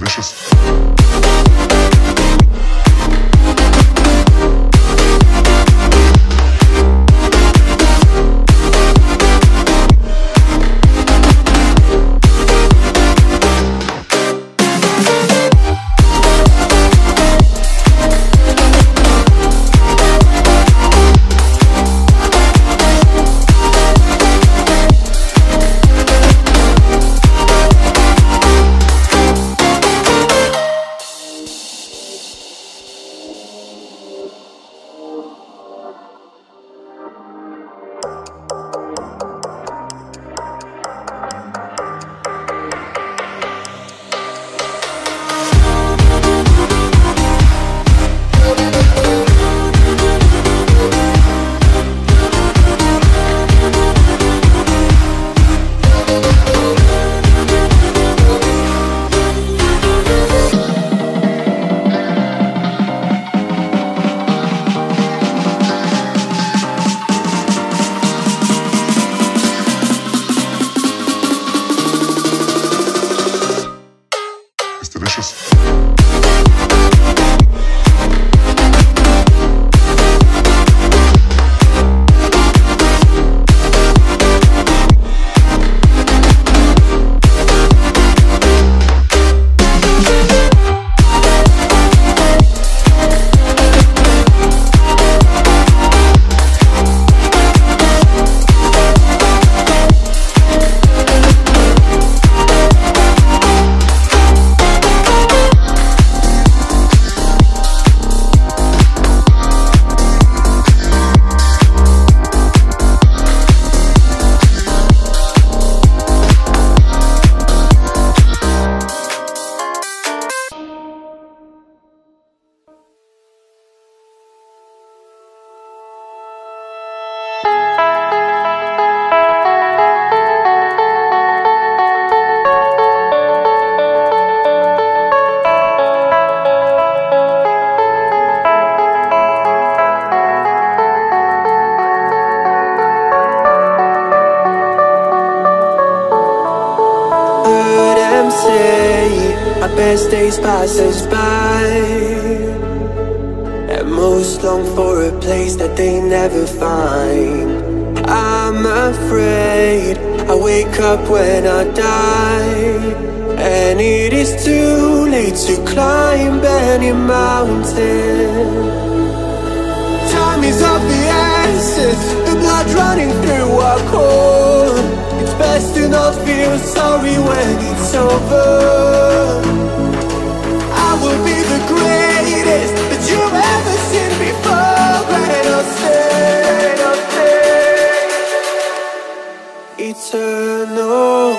delicious. Best days pass us by, and most long for a place that they never find. I'm afraid I wake up when I die, and it is too late to climb any mountain. Time is of the essence, the blood running through our core. It's best to not feel sorry when it's over. I will be the greatest that you've ever seen before, and I'll stay eternal.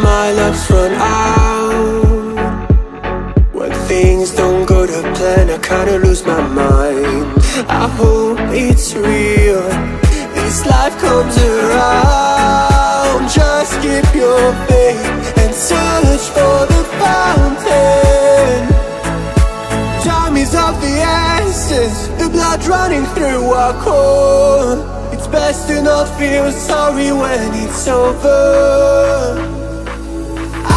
My luck's run out. When things don't go to plan, I kinda lose my mind. I hope it's real, this life comes around. Just keep your faith and search for the fountain. Time is of the essence, the blood running through our core. It's best to not feel sorry when it's over.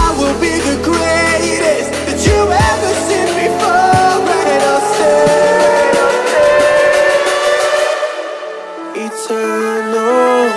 I will be the greatest that you've ever seen before, and I'll stay eternal.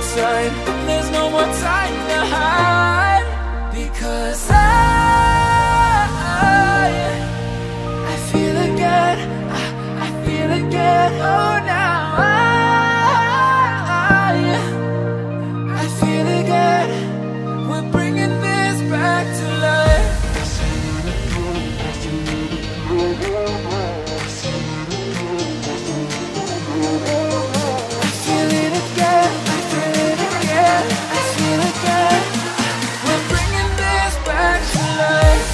inside. There's no more time to hide, because I feel again, I feel again. Oh, now I feel again. We're bringing this back to life. I feel it again, I feel it again, I feel again. We're bringing this back to life.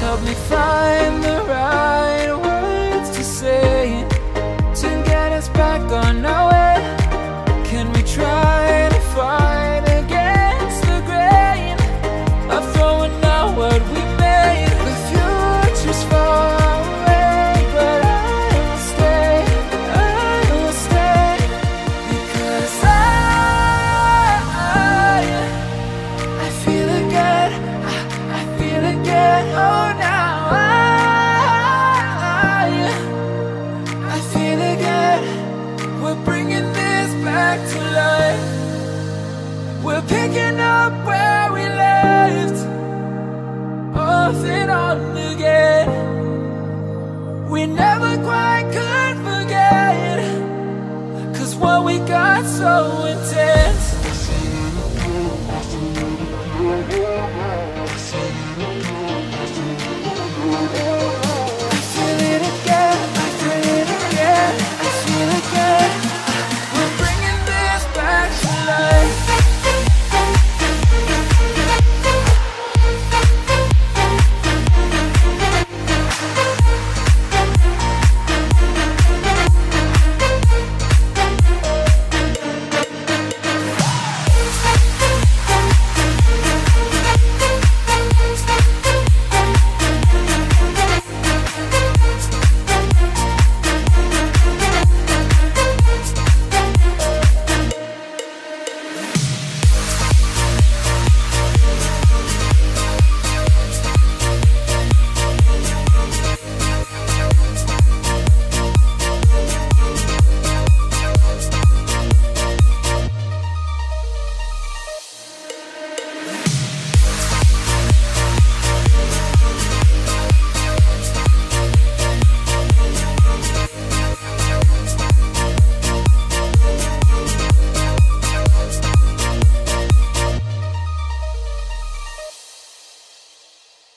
Help me find the right words to say to get us back on our way. Can we try to fight against the grain of throwing out what we made? The future's far away, but I will stay, because I feel again, I feel again. Oh, now I feel again. We're bringing this back to life. We're picking up where we left off and on again. We never quite could forget, 'cause what we got so intense.